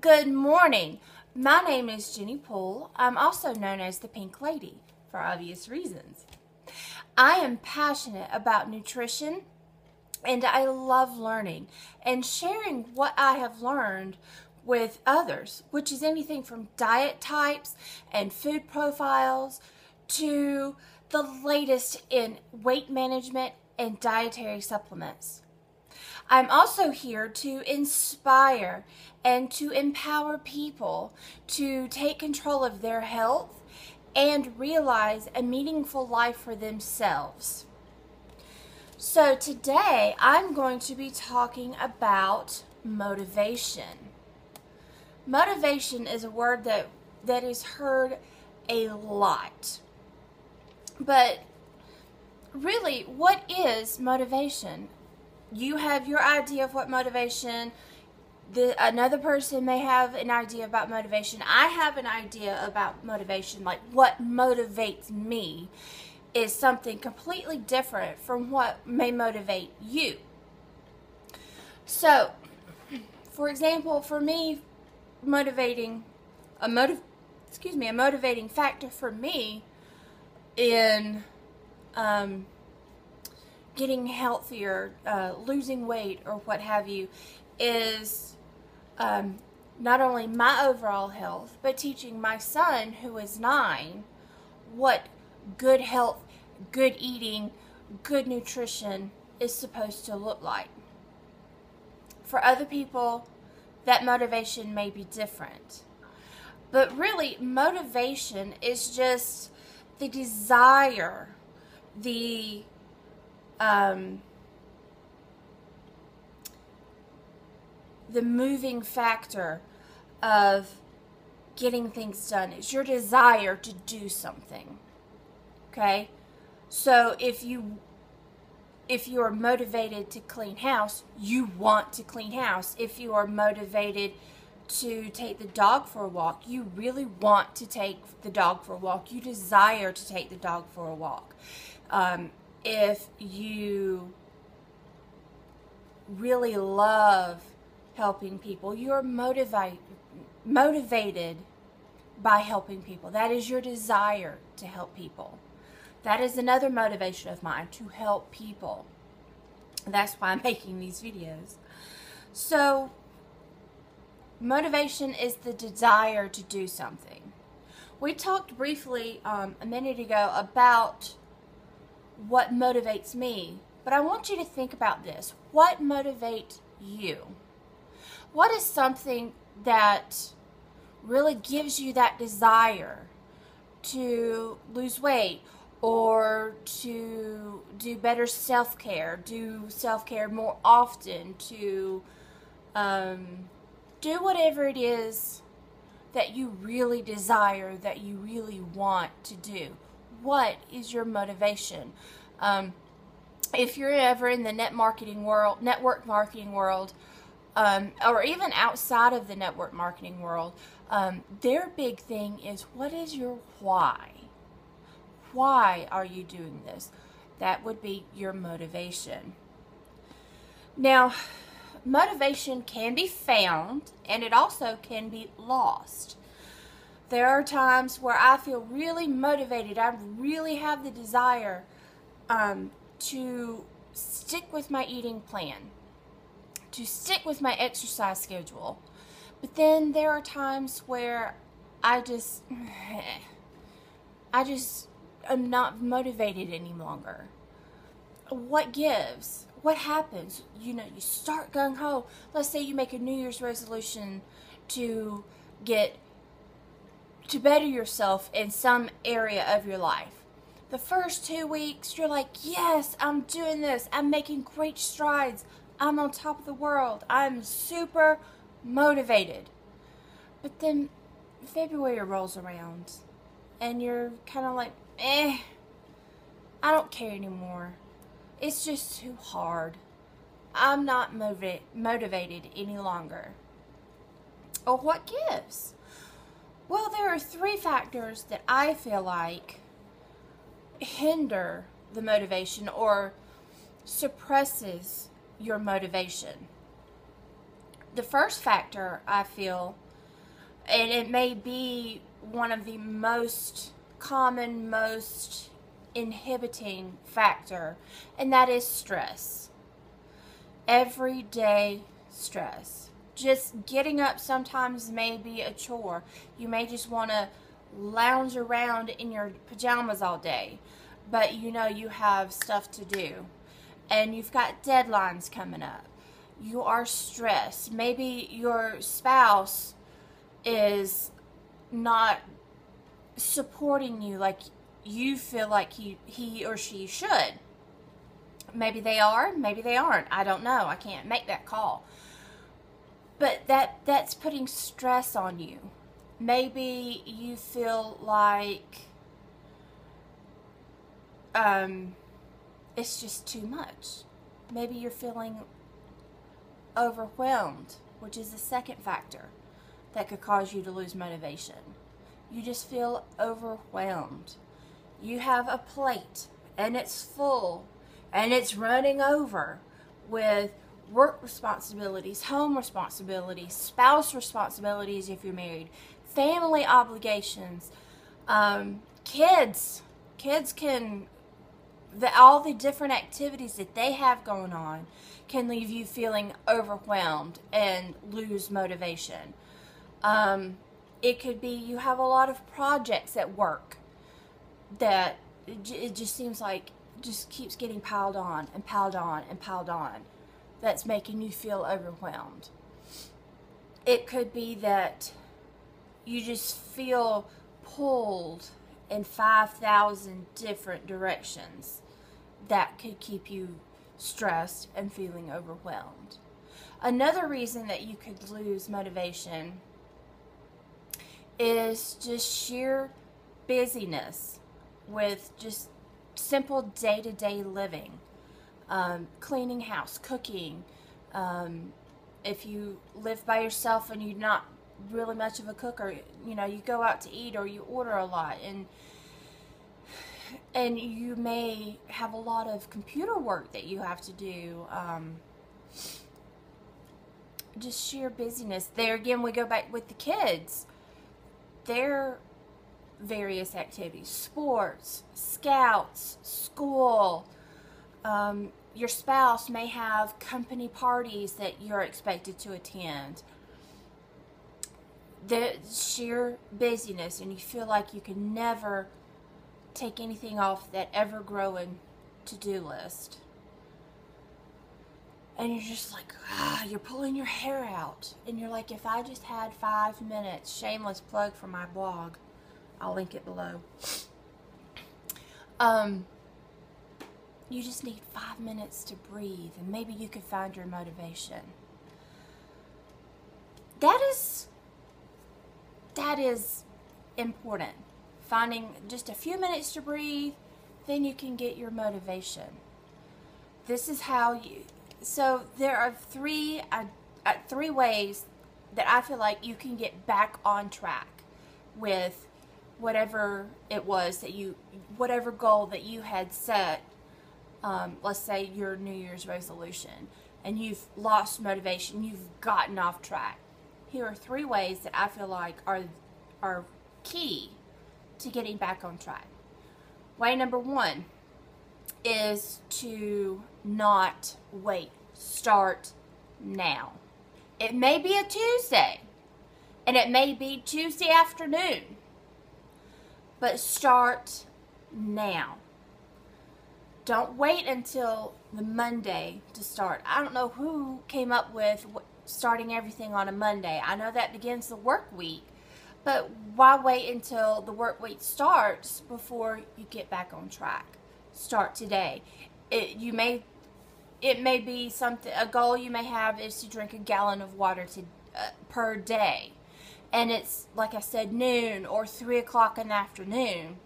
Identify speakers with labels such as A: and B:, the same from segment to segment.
A: Good morning. My name is Jenny Poole. I'm also known as the Pink Lady for obvious reasons. I am passionate about nutrition and I love learning and sharing what I have learned with others, which is anything from diet types and food profiles to the latest in weight management and dietary supplements. I'm also here to inspire and to empower people to take control of their health and realize a meaningful life for themselves. So today I'm going to be talking about motivation. Motivation is a word that is heard a lot. But really, what is motivation? You have your idea of what motivation, another person may have an idea about motivation. I have an idea about motivation, like what motivates me is something completely different from what may motivate you. So, for example, for me, a motivating factor for me in getting healthier, losing weight, or what have you, is not only my overall health, but teaching my son, who is 9, what good health, good eating, good nutrition is supposed to look like. For other people, that motivation may be different. But really, motivation is just the desire, the moving factor of getting things done. It's your desire to do something. Okay? So if you are motivated to clean house, you want to clean house. If you are motivated to take the dog for a walk, you really want to take the dog for a walk. You desire to take the dog for a walk. If you really love helping people, you're motivated by helping people. That is your desire to help people. That is another motivation of mine, to help people. That's why I'm making these videos. So, motivation is the desire to do something. We talked briefly a minute ago about what motivates me, but I want you to think about this. What motivates you? What is something that really gives you that desire to lose weight, or to do better self-care, do self-care more often, to do whatever it is that you really desire, that you really want to do? What is your motivation? If you're ever in the network marketing world, or even outside of the network marketing world, their big thing is, what is your why? Why are you doing this? That would be your motivation. Now, motivation can be found, and it also can be lost. There are times where I feel really motivated. I really have the desire to stick with my eating plan, to stick with my exercise schedule. But then there are times where I just am not motivated any longer. What gives? What happens? You start gung ho. Let's say you make a New Year's resolution to better yourself in some area of your life. The first 2 weeks, you're like, yes, I'm doing this. I'm making great strides. I'm on top of the world. I'm super motivated. But then February rolls around and you're kind of like, I don't care anymore. It's just too hard. I'm not motivated any longer. Or what gives? Well, there are 3 factors that I feel like hinder the motivation or suppresses your motivation. The first factor, I feel, and it may be one of the most common, most inhibiting factor, and that is stress. Everyday stress. Just getting up sometimes may be a chore. You may just want to lounge around in your pajamas all day, but you know you have stuff to do, and you've got deadlines coming up. You are stressed. Maybe your spouse is not supporting you like you feel like he or she should. Maybe they are, maybe they aren't. I don't know. I can't make that call. But that's putting stress on you. Maybe you feel like it's just too much. Maybe you're feeling overwhelmed, which is the second factor that could cause you to lose motivation. You just feel overwhelmed. You have a plate and it's full and it's running over with work responsibilities, home responsibilities, spouse responsibilities if you're married, family obligations, kids can, all the different activities that they have going on can leave you feeling overwhelmed and lose motivation. It could be you have a lot of projects at work that it just seems like just keeps getting piled on and piled on and piled on. That's making you feel overwhelmed. It could be that you just feel pulled in 5,000 different directions that could keep you stressed and feeling overwhelmed. Another reason that you could lose motivation is just sheer busyness with just simple day-to-day living. Cleaning house, cooking. If you live by yourself and you're not really much of a cooker, you know, you go out to eat or you order a lot, and you may have a lot of computer work that you have to do. Just sheer busyness. There again, we go back with the kids. Their various activities, sports, scouts, school. Your spouse may have company parties that you're expected to attend. The sheer busyness, and you feel like you can never take anything off that ever-growing to-do list. And you're just like, you're pulling your hair out. And you're like, if I just had 5 minutes, shameless plug for my blog, I'll link it below. You just need 5 minutes to breathe, and maybe you could find your motivation. That is important. Finding just a few minutes to breathe, then you can get your motivation. This is how you... So there are three ways that I feel like you can get back on track with whatever it was that whatever goal that you had set. Let's say your New Year's resolution, and you've lost motivation, you've gotten off track. Here are 3 ways that I feel like are key to getting back on track. Way number 1 is to not wait. Start now. It may be a Tuesday, and it may be Tuesday afternoon, but start now. Don't wait until the Monday to start. I don't know who came up with starting everything on a Monday. I know that begins the work week, but why wait until the work week starts before you get back on track? Start today. It may be something, a goal you may have is to drink a gallon of water per day, and it's, like I said, noon or 3 o'clock in the afternoon.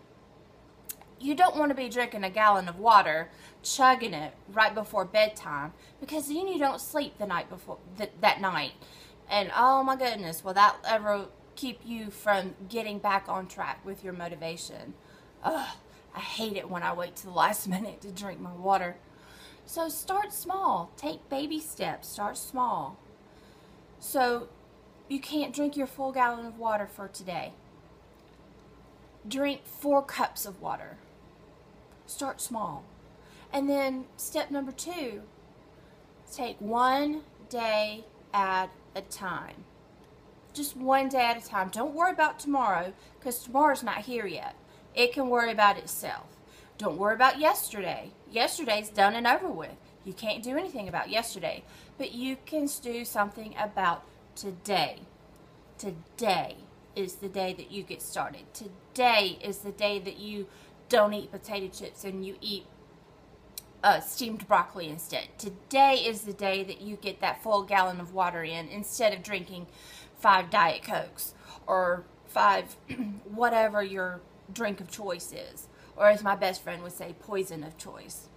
A: You don't want to be drinking a gallon of water, chugging it right before bedtime, because then you don't sleep the night before that night. And oh my goodness, will that ever keep you from getting back on track with your motivation? Ugh, I hate it when I wait till the last minute to drink my water. So start small. Take baby steps. Start small. So you can't drink your full gallon of water for today. Drink 4 cups of water. Start small. And then step number 2, take one day at a time. Just one day at a time. Don't worry about tomorrow, because tomorrow's not here yet. It can worry about itself. Don't worry about yesterday. Yesterday's done and over with. You can't do anything about yesterday, but you can do something about today. Today is the day that you get started. Today is the day that you don't eat potato chips and you eat steamed broccoli instead. Today is the day that you get that full gallon of water in instead of drinking 5 Diet Cokes or 5 whatever your drink of choice is, or as my best friend would say, poison of choice.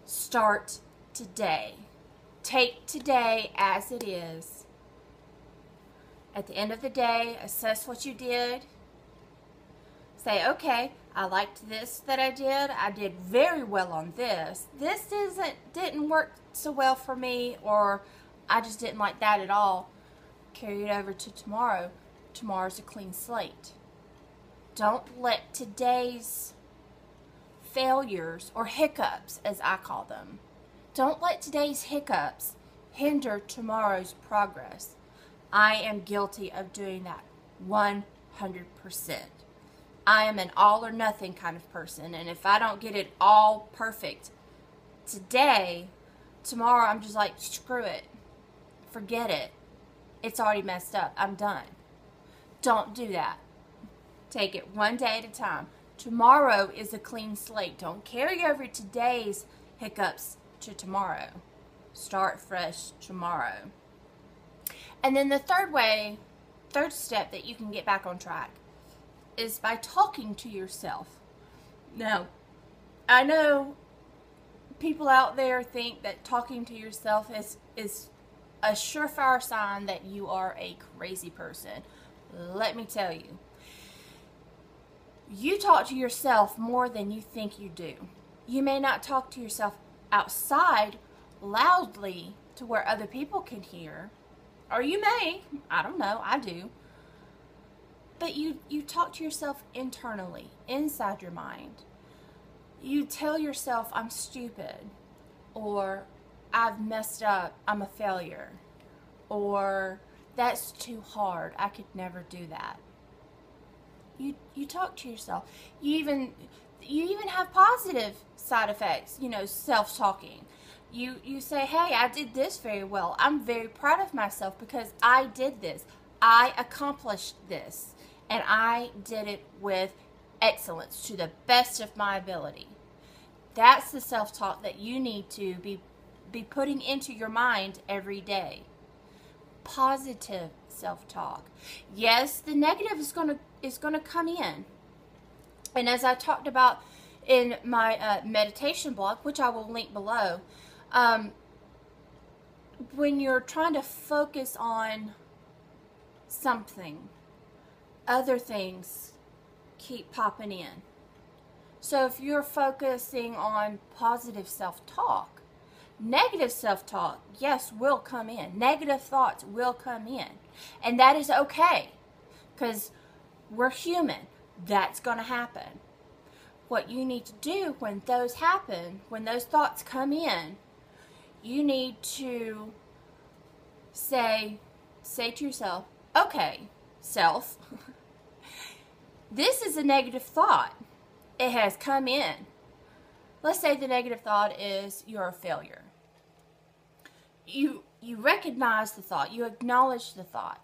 A: Start today. Take today as it is. At the end of the day, assess what you did. Say, okay, I liked this that I did. I did very well on this. This didn't work so well for me, or I just didn't like that at all. Carry it over to tomorrow. Tomorrow's a clean slate. Don't let today's failures, or hiccups as I call them, don't let today's hiccups hinder tomorrow's progress. I am guilty of doing that 100%. I am an all or nothing kind of person, and if I don't get it all perfect today, tomorrow I'm just like, screw it. Forget it. It's already messed up. I'm done. Don't do that. Take it one day at a time. Tomorrow is a clean slate. Don't carry over today's hiccups to tomorrow. Start fresh tomorrow. And then the third step that you can get back on track is by talking to yourself. Now, I know people out there think that talking to yourself is a surefire sign that you are a crazy person. Let me tell you. You talk to yourself more than you think you do. You may not talk to yourself outside loudly to where other people can hear, or you may, I don't know, I do. But you talk to yourself internally, inside your mind. You tell yourself, I'm stupid, or I've messed up, I'm a failure, or that's too hard, I could never do that. You talk to yourself. You even have positive side effects, self-talking. You say, hey, I did this very well. I'm very proud of myself because I did this. I accomplished this. And I did it with excellence to the best of my ability. That's the self-talk that you need to be putting into your mind every day. Positive self-talk. Yes, the negative is going to come in. And as I talked about in my meditation blog, which I will link below, when you're trying to focus on something, other things keep popping in. So if you're focusing on positive self-talk, negative self-talk, yes, will come in. Negative thoughts will come in. And that is okay, because we're human. That's going to happen. What you need to do when those happen, when those thoughts come in, you need to say to yourself, okay, self, this is a negative thought. It has come in. Let's say the negative thought is you're a failure. You recognize the thought. You acknowledge the thought.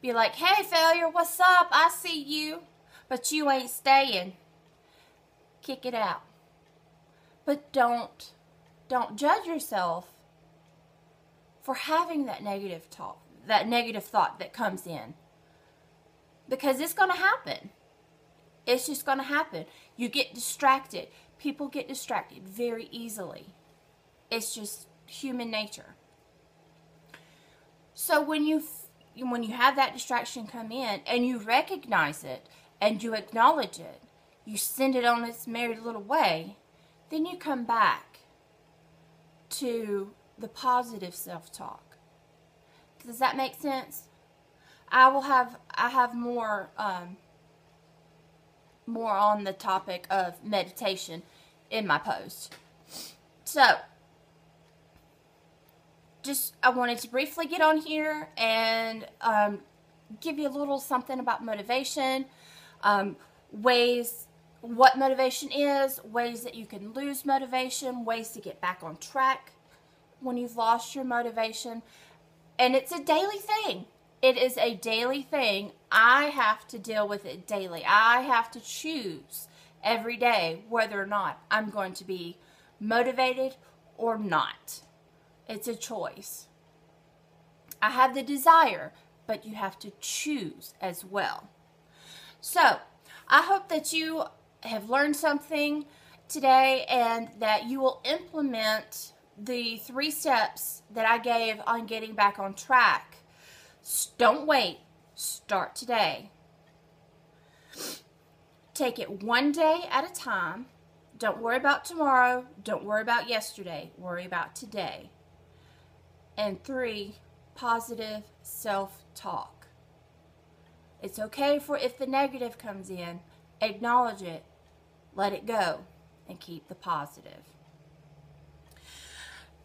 A: Be like, hey, failure, what's up? I see you, but you ain't staying. Kick it out. But don't judge yourself for having that negative talk, that negative thought that comes in. Because it's going to happen. It's just going to happen. You get distracted. People get distracted very easily. It's just human nature. So when you have that distraction come in and you recognize it and you acknowledge it, you send it on its merry little way, then you come back to the positive self-talk. Does that make sense? I have more on the topic of meditation in my post. So, I wanted to briefly get on here and give you a little something about motivation, what motivation is, ways that you can lose motivation, ways to get back on track when you've lost your motivation. And it's a daily thing. It is a daily thing. I have to deal with it daily. I have to choose every day whether or not I'm going to be motivated or not. It's a choice. I have the desire, but you have to choose as well. So, I hope that you have learned something today and that you will implement the 3 steps that I gave on getting back on track. Don't wait. Start today. Take it one day at a time. Don't worry about tomorrow. Don't worry about yesterday. Worry about today. And 3, positive self-talk. It's okay for if the negative comes in, acknowledge it, let it go, and keep the positive.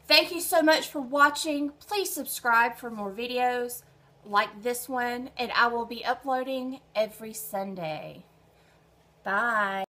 A: Thank you so much for watching. Please subscribe for more videos like this one, and I will be uploading every Sunday. Bye.